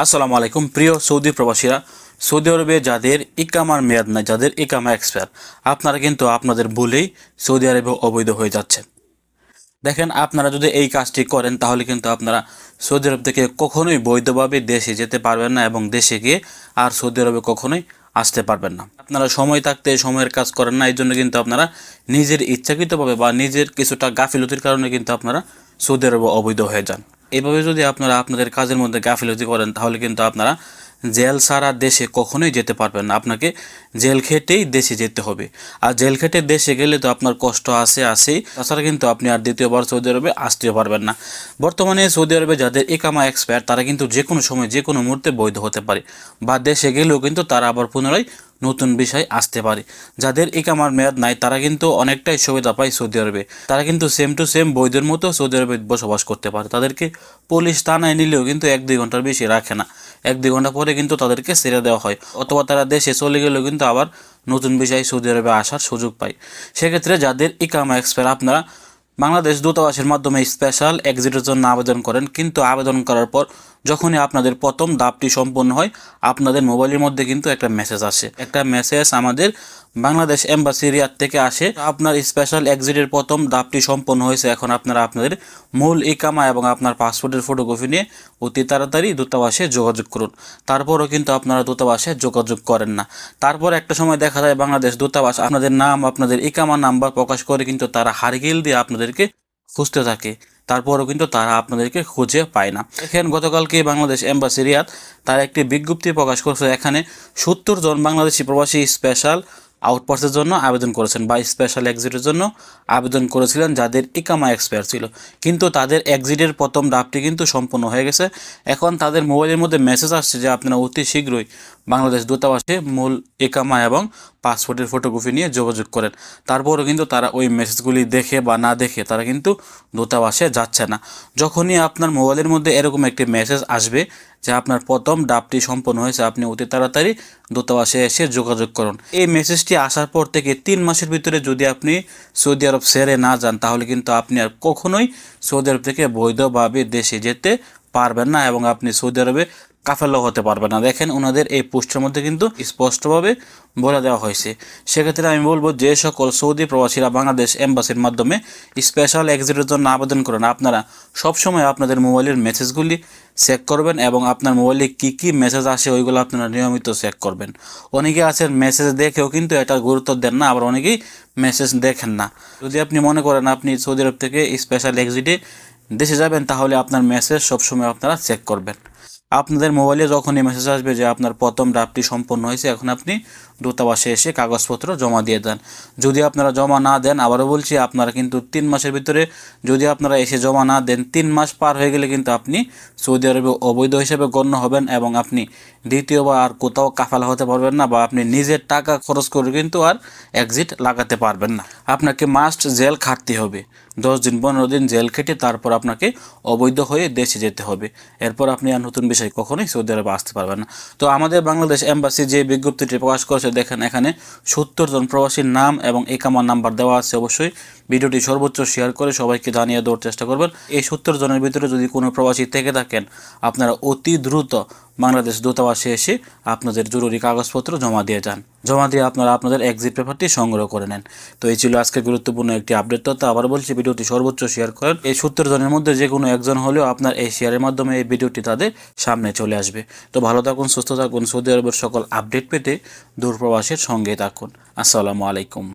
আসসালামু আলাইকুম প্রিয় সৌদি প্রবাসীরা। সৌদি আরবে যাদের ইকামার মেয়াদ নাই, যাদের ইকামা এক্সপায়ার, আপনারা কিন্তু আপনাদের ভুলেই সৌদি আরবে অবৈধ হয়ে যাচ্ছেন। দেখেন, আপনারা যদি এই কাজটি করেন তাহলে কিন্তু আপনারা সৌদি আরব থেকে কখনোই বৈধভাবে দেশে যেতে পারবেন না এবং দেশে গিয়ে আর সৌদি আরবে কখনোই আসতে পারবেন না। আপনারা সময় থাকতে সময়ের কাজ করেন না, এই জন্য কিন্তু আপনারা নিজের ইচ্ছাকৃতভাবে বা নিজের কিছুটা গাফিলতির কারণে কিন্তু আপনারা সৌদি আরবে অবৈধ হয়ে যান। এভাবে যদি আপনারা আপনাদের কাজের মধ্যে গাফিলতি করেন তাহলে কিন্তু আপনারা জেল ছাড়া দেশে কখনোই যেতে পারবেন না। আপনাকে জেল খেটেই দেশে যেতে হবে, আর জেল খেটে দেশে গেলে তো আপনার কষ্ট আসেই, তাছাড়া কিন্তু আপনি আর দ্বিতীয়বার সৌদি আরবে আসতেও পারবেন না। বর্তমানে সৌদি আরবে যাদের ইকামা এক্সপায়ার তারা কিন্তু যে কোনো সময় যে কোনো মুহূর্তে বৈধ হতে পারে, বা দেশে গেলেও কিন্তু তারা আবার পুনরায় নতুন বিষয় আসতে পারে। যাদের ইকামার মেয়াদ নাই তারা কিন্তু অনেকটাই সুবিধা পায় সৌদি আরবে। তারা কিন্তু সেম টু সেম বৈধের মতো সৌদি আরবে বসবাস করতে পারে। তাদেরকে পুলিশ থানায় নিলেও কিন্তু 1-2 ঘন্টার বেশি রাখে না, 1-2 ঘন্টা পরে কিন্তু তাদেরকে ছেড়ে দেওয়া হয়, অথবা তারা দেশে চলে গেলেও কিন্তু আবার নতুন বিষয় সৌদি আরবে আসার সুযোগ পায়। সেক্ষেত্রে যাদের ইকামা এক্সপায়ার, আপনারা বাংলাদেশ দূতাবাসের মাধ্যমে স্পেশাল এক্সিটের জন্য আবেদন করেন, কিন্তু আবেদন করার পর যখনই আপনাদের প্রথম ধাপটি সম্পন্ন হয় আপনাদের মোবাইলের মধ্যে কিন্তু একটা মেসেজ আসে। একটা মেসেজ আমাদের বাংলাদেশ এম্বাসি রিয়াদ থেকে আসে, আপনার স্পেশাল এক্সিটের প্রথম ধাপটি সম্পন্ন হয়েছে, এখন আপনারা আপনাদের মূল ইকামা এবং আপনার পাসপোর্টের ফটোকপি নিয়ে অতি তাড়াতাড়ি দূতাবাসে যোগাযোগ করুন। তারপরও কিন্তু আপনারা দূতাবাসে যোগাযোগ করেন না। তারপর একটা সময় দেখা যায় বাংলাদেশ দূতাবাস আপনাদের নাম, আপনাদের ইকামা নাম্বার প্রকাশ করে কিন্তু তারা হারগিল দিয়ে আপনাদেরকে খুঁজতে থাকে, তারপরও কিন্তু তারা আপনাদেরকে খুঁজে পায় না। দেখেন, গতকালকে বাংলাদেশ এম্বাসি রিয়াদ তারা একটি বিজ্ঞপ্তি প্রকাশ করছে, এখানে 70 জন বাংলাদেশি প্রবাসী স্পেশাল আউটপাসের জন্য আবেদন করেছেন বা স্পেশাল এক্সিটের জন্য আবেদন করেছিলেন যাদের ইকামা এক্সপায়ার ছিল, কিন্তু তাদের এক্সিটের প্রথম ধাপটি কিন্তু সম্পূর্ণ হয়ে গেছে। এখন তাদের মোবাইলের মধ্যে মেসেজ আসছে যে আপনারা অতি শীঘ্রই বাংলাদেশ দূতাবাসে মূল ইকামা এবং পাসপোর্টের ফটোকপি নিয়ে যোগাযোগ করেন। তারপরও কিন্তু তারা ওই মেসেজগুলি দেখে বা না দেখে তারা কিন্তু দূতাবাসে যাচ্ছে না। যখনই আপনার মোবাইলের মধ্যে এরকম একটি মেসেজ আসবে যে আপনার প্রথম ধাপটি সম্পন্ন হয়েছে, আপনি অতি তাড়াতাড়ি দূতাবাসে এসে যোগাযোগ করুন। এই মেসেজটি আসার পর থেকে 3 মাসের ভিতরে যদি আপনি সৌদি আরব ছেড়ে না যান তাহলে কিন্তু আপনি আর কখনোই সৌদি আরব থেকে বৈধভাবে দেশে যেতে পারবেন না এবং আপনি সৌদি আরবে কাফেলা হতে পারবে না। দেখেন, ওনাদের এই পোস্টের মধ্যে কিন্তু স্পষ্টভাবে বলে দেওয়া হয়েছে। সেক্ষেত্রে আমি বলবো, যে সকল সৌদি প্রবাসীরা বাংলাদেশ এম্বাসির মাধ্যমে স্পেশাল এক্সিটের জন্য আবেদন করেন, আপনারা সবসময় আপনাদের মোবাইলের মেসেজগুলি চেক করবেন এবং আপনার মোবাইলে কী কী মেসেজ আসে ওইগুলো আপনারা নিয়মিত চেক করবেন। অনেকে আছেন মেসেজ দেখেও কিন্তু এটা গুরুত্ব দেন না, আবার অনেকেই মেসেজ দেখেন না। যদি আপনি মনে করেন আপনি সৌদি আরব থেকে স্পেশাল এক্সিটে দেশে যাবেন তাহলে আপনার মেসেজ সবসময় আপনারা চেক করবেন। আপনাদের মোবাইলে যখনই মেসেজ আসবে যে আপনার প্রথম ধাপটি সম্পন্ন হয়েছে, এখন আপনি দূতাবাসে এসে কাগজপত্র জমা দিয়ে দেন। যদি আপনারা জমা না দেন, আবারও বলছি, আপনারা কিন্তু 3 মাসের ভিতরে যদি আপনারা এসে জমা না দেন, 3 মাস পার হয়ে গেলে কিন্তু আপনি সৌদি আরবে অবৈধ হিসেবে গণ্য হবেন এবং আপনি দ্বিতীয়বার আর কোথাও কাফালা হতে পারবেন না, বা আপনি নিজের টাকা খরচ করে কিন্তু আর এক্সিট লাগাতে পারবেন না। আপনাকে মাস্ট জেল খাটতে হবে, 10 দিন 15 দিন জেল খেটে তারপর আপনাকে অবৈধ হয়ে দেশে যেতে হবে। এরপর আপনি আর নতুন বিষয় কখনোই সৌদি আরবে আসতে পারবেন না। তো আমাদের বাংলাদেশ এম্বাসি যে বিজ্ঞপ্তিটি প্রকাশ করেছে, দেখেন এখানে 70 জন প্রবাসীর নাম এবং ইকামা নাম্বার দেওয়া আছে। অবশ্যই ভিডিওটি সর্বোচ্চ শেয়ার করে সবাইকে জানিয়ে দেওয়ার চেষ্টা করবেন। এই 70 জনের ভিতরে যদি কোনো প্রবাসী থেকে থাকেন, আপনারা অতি দ্রুত বাংলাদেশ দূতাবাসে এসে আপনাদের জরুরি কাগজপত্র জমা দিয়ে যান। জমা দিয়ে আপনারা আপনাদের এক্সিট পেপারটি সংগ্রহ করে নেন। তো এই ছিল আজকে গুরুত্বপূর্ণ একটি আপডেট তথ্য। আবার বলছি, ভিডিওটি সর্বোচ্চ শেয়ার করেন। এই 70 জনের মধ্যে যে কোনো একজন হলেও আপনার এই শেয়ারের মাধ্যমে এই ভিডিওটি তাদের সামনে চলে আসবে। তো ভালো থাকুন, সুস্থ থাকুন, সৌদি আরবের সকল আপডেট পেতে দূরপ্রবাসের সঙ্গে থাকুন। আসসালামু আলাইকুম।